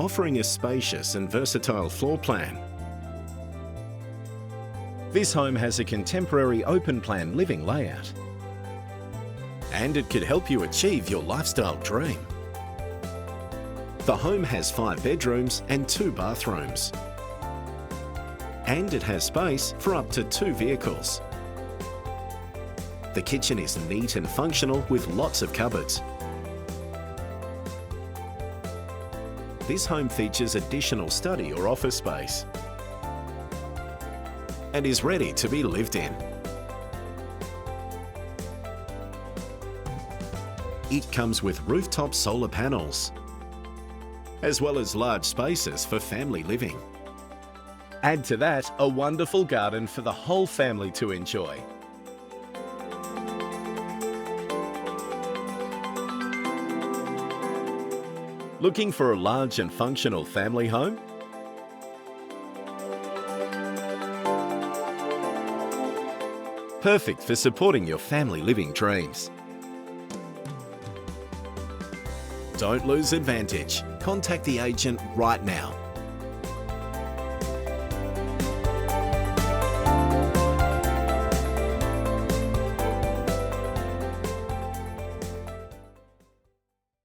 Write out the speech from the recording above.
offering a spacious and versatile floor plan. This home has a contemporary open-plan living layout, and it could help you achieve your lifestyle dream. The home has 5 bedrooms and 2 bathrooms, and it has space for up to 2 vehicles. The kitchen is neat and functional with lots of cupboards. This home features additional study or office space and is ready to be lived in. It comes with rooftop solar panels, as well as large spaces for family living. Add to that a wonderful garden for the whole family to enjoy. Looking for a large and functional family home? Perfect for supporting your family living dreams. Don't lose advantage. Contact the agent right now.